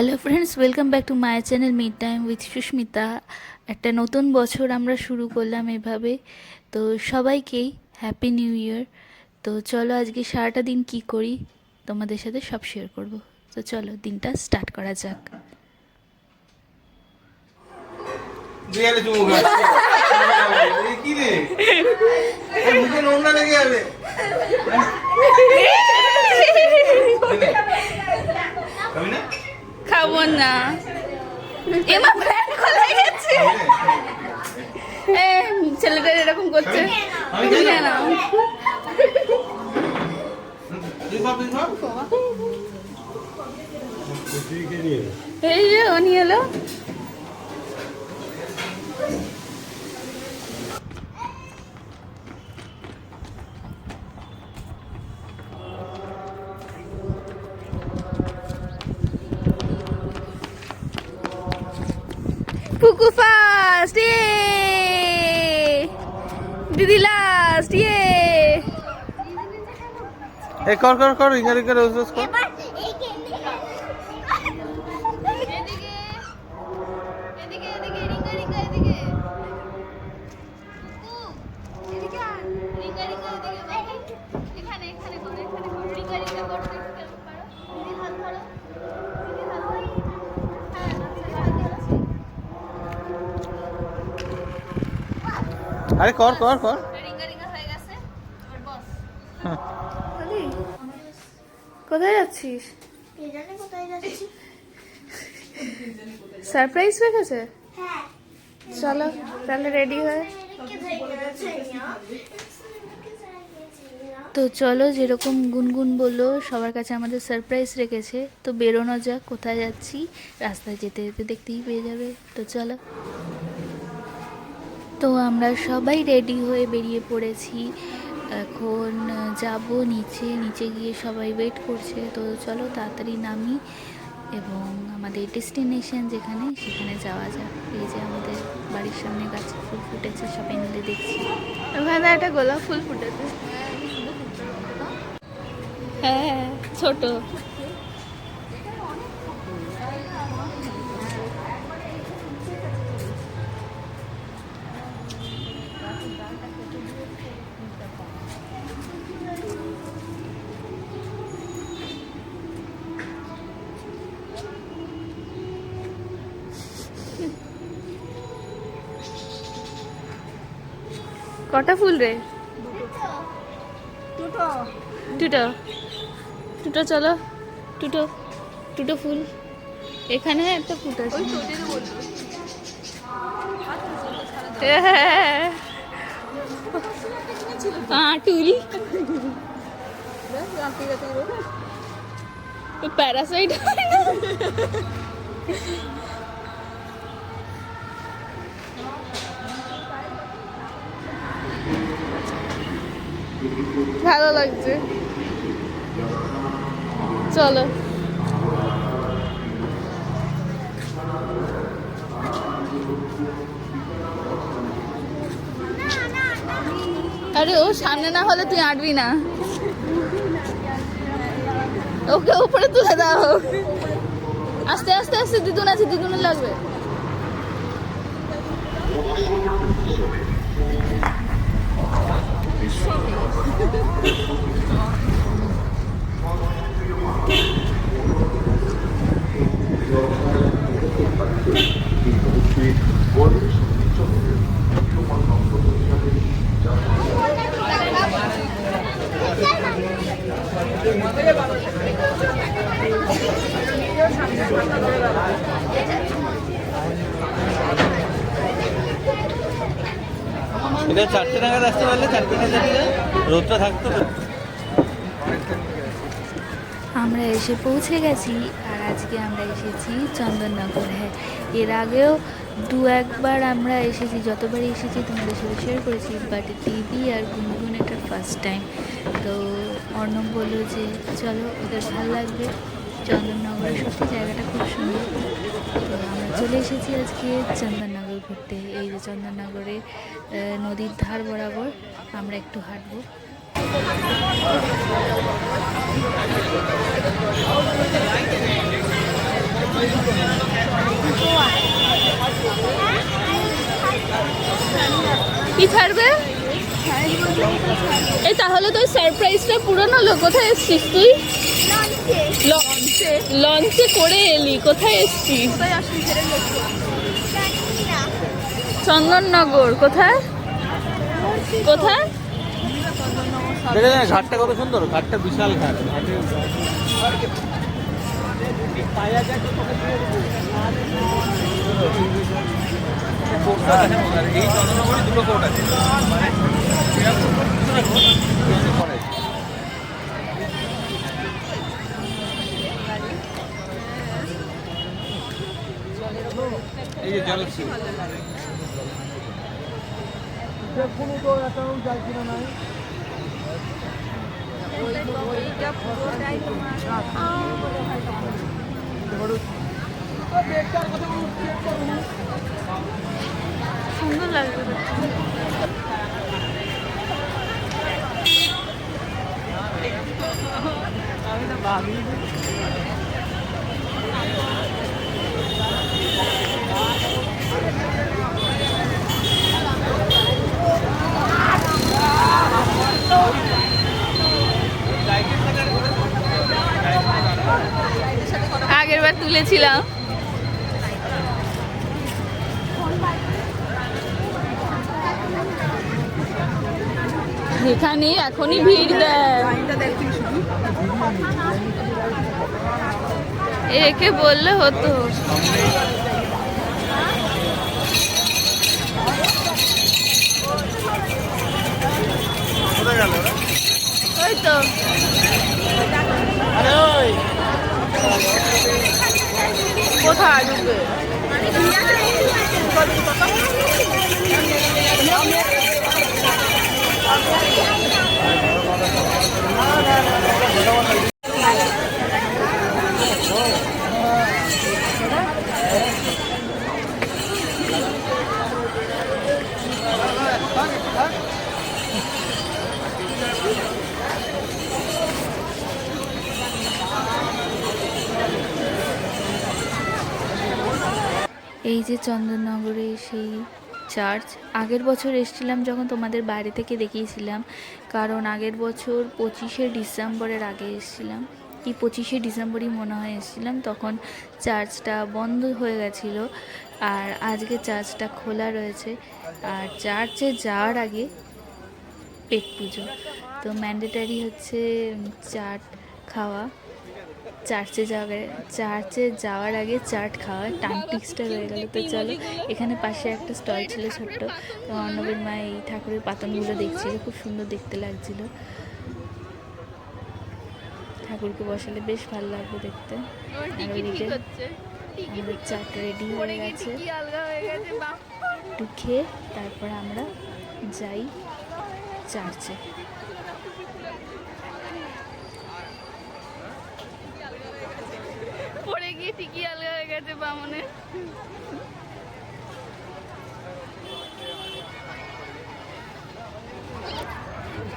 Hello friends, welcome back to my channel mid time with Susmita. একটা নতুন বছর আমরা শুরু করলাম এভাবে। তো সবাইকেই হ্যাপি নিউ ইয়ার। তো চলো আজকে সারাটা দিন কি করি তোমাদের সাথে সব শেয়ার করব। তো চলো দিনটা স্টার্ট করা যাক। খাবো না, এমা প্ল্যান খোলা গেছে। ছেলেটা এরকম করছে, তুমি কেন? এই যে ও নিয়ে এলো। পুকু ফার্স্ট, দিদি লাস্ট। এ কর কর কর রিঙ্গা রিঙ্গা রোজ রোজ কর। আরে কর কর কর। কোথায় যাচ্ছিস? সারপ্রাইজ হয়ে গেছে। চলো তাহলে রেডি হয়ে। তো চলো, যেরকম গুনগুন বললো সবার কাছে আমাদের সারপ্রাইজ রেখেছে, তো বেরোনো যাক। কোথায় যাচ্ছি রাস্তায় যেতে যেতে দেখতেই পেয়ে যাবে। তো চলো। তো আমরা সবাই রেডি হয়ে বেরিয়ে পড়েছি। এখন যাব নিচে। নিচে গিয়ে সবাই ওয়েট করছে। তো চলো তাড়াতাড়ি নামি এবং আমাদের ডেস্টিনেশন যেখানে সেখানে যাওয়া যাক। এই যে আমাদের বাড়ির সামনে গাছে ফুল ফুটেছে, সবাই মিলে দেখছি। ওখানে একটা গোলাপ ফুল ফুটেছে। হ্যাঁ, ছোট। কটা ফুল রে? দুটো। দুটো চলো। দুটো দুটো ফুল এখানে একটা ফুটেছে। টুল প্যারাসাইট। ভালো লাগছে, চলো। আরে ও সামনে না হলে তুই আঁটবি না। ওকে উপরে তুলে দাও। আস্তে আস্তে আস্তে, দিদুন আছে, দিদুন লাগবে। এটা 4টে নাগাদ আসতে পারলে 4টে রোদটা থাকতো। আমরা এসে পৌঁছে গেছি। আর আজকে আমরা এসেছি চন্দননগর। হ্যাঁ, এর আগেও একবার আমরা এসেছি। যতবারই এসেছি তোমাদের সাথে শেয়ার করেছি, বাট দিদি আর গুনগুন এটা ফার্স্ট টাইম। তো অর্ণব বললো যে চলো, ওদের ভালো লাগবে। চন্দননগরের সত্যি জায়গাটা খুব সুন্দর। তো আমরা চলে এসেছি আজকে চন্দননগর ঘুরতে। এই যে চন্দননগরে নদীর ধার বরাবর আমরা একটু হাঁটবো। কি ছাড়বে? এই তাহলে তো সারপ্রাইজটা পূরণ হলো। কোথায় এসছিস তুই? লঞ্চে করে এলি। কোথায় এসছিস? চন্দননগর। কোথায় কোথায়? দেখে না ঘাটটা কত সুন্দর, ঘাটটা বিশাল ঘাট। এই চন্দ্রনগরে দুটো কোর্ট আছে। এই যে জলশ্রী সুন্দর লাগবে। আগের বার তুলেছিলাম। এখানে এখনই ভিড় দেয়। একে বললে হতো। ওই তো কোথায় ঢুকবে? এই যে চন্দননগরে সেই চার্চ। আগের বছর এসেছিলাম যখন তোমাদের বাইরে থেকে দেখিয়েছিলাম, কারণ আগের বছর 25শে ডিসেম্বরের আগে এসেছিলাম, কি 25শে ডিসেম্বরই মনে হয় এসেছিলাম, তখন চার্চটা বন্ধ হয়ে গেছিলো। আর আজকে চার্চটা খোলা রয়েছে। আর চার্চে যাওয়ার আগে পেট পুজো তো ম্যান্ডেটারি হচ্ছে। চাট খাওয়া, চার্চে যাওয়ার আগে চাট খাওয়া টাং টিক্সটা রয়ে গেল। তো চলো, এখানে পাশে একটা স্টল ছিল ছোট্ট। তো অর্ণবের মা এই ঠাকুরের পাতনগুলো দেখছিল, খুব সুন্দর দেখতে লাগছিল। ঠাকুরকে বসালে বেশ ভালো লাগবে দেখতে। আর ওইদিকে আমাদের চাট রেডি হয়ে গেছে। একটু খেয়ে তারপর আমরা যাই চার্চে। পড়ে গিয়ে ঠিকই আলগা হয়ে গেছে বামনের।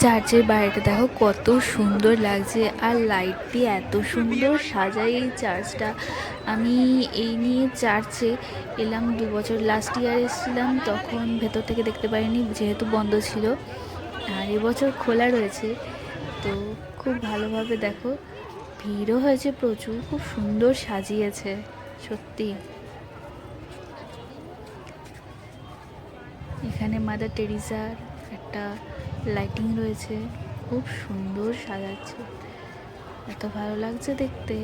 চার্চের বাইরেটা দেখো কত সুন্দর লাগছে, আর লাইট দিয়ে এত সুন্দর সাজায় এই চার্চটা। আমি এই নিয়ে চার্চে এলাম 2 বছর। লাস্ট ইয়ার এসেছিলাম, তখন ভেতর থেকে দেখতে পারিনি যেহেতু বন্ধ ছিল। আর এবছর খোলা রয়েছে, তো খুব ভালোভাবে দেখো। ভিড়ও হয়েছে প্রচুর, খুব সুন্দর সাজিয়েছে সত্যি। এখানে মাদার টেরিজার একটা লাইটিং রয়েছে, খুব সুন্দর সাজাচ্ছে, এত ভালো লাগছে দেখতে।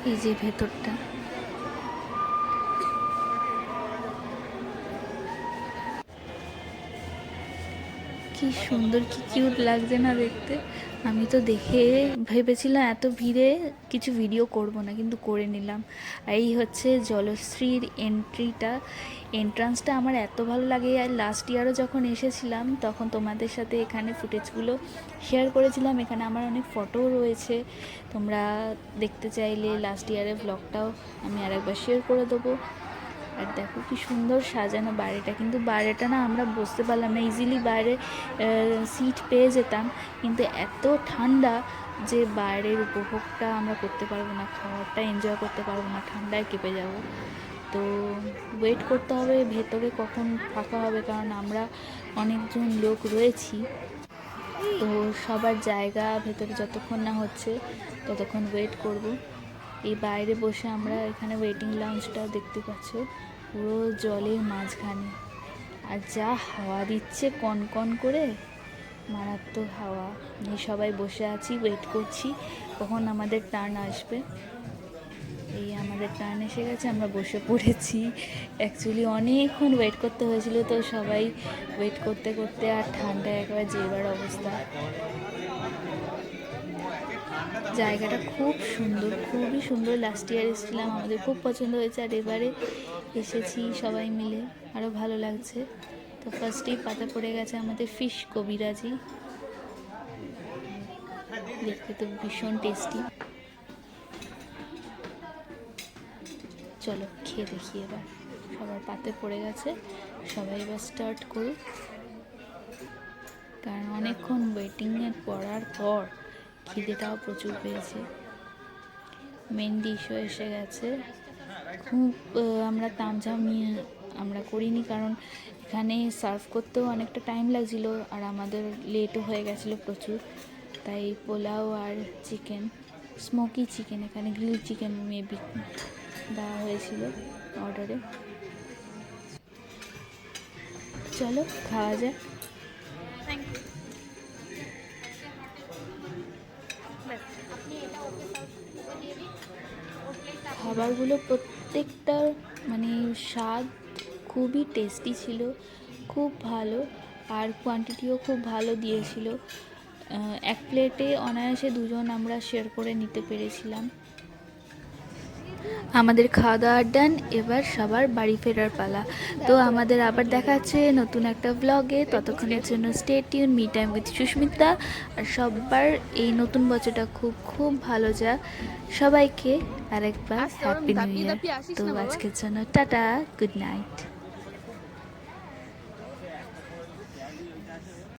এই যে ভেতরটা, কি সুন্দর, কি কিউট লাগছে না দেখতে। আমি তো দেখে ভেবেছিলাম এত ভিড়ে কিছু ভিডিও করব না, কিন্তু করে নিলাম। আর এই হচ্ছে জলশ্রীর এন্ট্রান্সটা আমার এত ভালো লাগে। আর লাস্ট ইয়ারও যখন এসেছিলাম তখন তোমাদের সাথে এখানে ফুটেজগুলো শেয়ার করেছিলাম। এখানে আমার অনেক ফটোও রয়েছে, তোমরা দেখতে চাইলে লাস্ট ইয়ারের ব্লগটাও আমি আরেকবার শেয়ার করে দেবো। আর দেখো কি সুন্দর সাজানো বাইরেটা, কিন্তু বাইরেটা না আমরা বসতে পারলাম না, ইজিলি বাইরে সিট পেয়ে যেতাম, কিন্তু এত ঠান্ডা যে বাইরের উপভোগটা আমরা করতে পারবো না, খাবারটা এনজয় করতে পারবো না, ঠান্ডায় কেঁপে যাব। তো ওয়েট করতে হবে ভেতরে কখন ফাঁকা হবে, কারণ আমরা অনেকজন লোক রয়েছি, তো সবার জায়গা ভেতরে যতক্ষণ না হচ্ছে ততক্ষণ ওয়েট করব। এই বাইরে বসে আমরা এখানে ওয়েটিং লাউঞ্জটা দেখতে পাচ্ছ, পুরো জলের মাঝখানে, আর যা হাওয়া দিচ্ছে কনকন করে, মারাত্মক হাওয়া। এই সবাই বসে আছি, ওয়েট করছি কখন আমাদের টার্ন আসবে। এই আমাদের টার্ন এসে গেছে, আমরা বসে পড়েছি। অ্যাকচুয়ালি অনেকক্ষণ ওয়েট করতে হয়েছিল, তো সবাই ওয়েট করতে করতে আর ঠান্ডায় একেবারে যেবার অবস্থা। জায়গাটা খুব সুন্দর, খুবই সুন্দর। লাস্ট ইয়ার এসেছিলাম, আমাদের খুব পছন্দ হয়েছে, আর এবারে এসেছি সবাই মিলে, আরও ভালো লাগছে। তো ফার্স্টেই পাতা পড়ে গেছে আমাদের ফিশ কবিরাজি, দেখতে তো ভীষণ টেস্টি। চলো খেয়ে দেখি এবার। সবার পাতে পড়ে গেছে, সবাই এবার স্টার্ট করুক, কারণ অনেকক্ষণ ওয়েটিংয়ের পড়ার পর খিদেটাও প্রচুর পেয়েছে। মেন ডিশও এসে গেছে। খুব আমরা তামঝাম নিয়ে আমরা করিনি, কারণ এখানে সার্ভ করতেও অনেকটা টাইম লাগছিলো, আর আমাদের লেটও হয়ে গেছিলো প্রচুর, তাই পোলাও আর চিকেন, স্মোকি চিকেন, এখানে গ্রিল চিকেন মেবি দেওয়া হয়েছিল অর্ডারে। চলো খাওয়া যাক। খাবারগুলো প্রত্যেকটার মানে স্বাদ খুবই টেস্টি ছিল, খুব ভালো, আর কোয়ান্টিটিও খুব ভালো দিয়েছিল। এক প্লেটে অনায়াসে দুজন আমরা শেয়ার করে নিতে পেরেছিলাম। আমাদের খাওয়া দাওয়ার ডান, এবার সবার বাড়ি ফেরার পালা। তো আমাদের আবার দেখা হচ্ছে নতুন একটা ব্লগে, ততক্ষণের জন্য stay tuned. Me time with Sushmita. আর সবার এই নতুন বছরটা খুব খুব ভালো যাক। সবাইকে আরেকবার হ্যাপি নিউ ইয়ার। তো আজকের জন্য টাটা, গুড নাইট।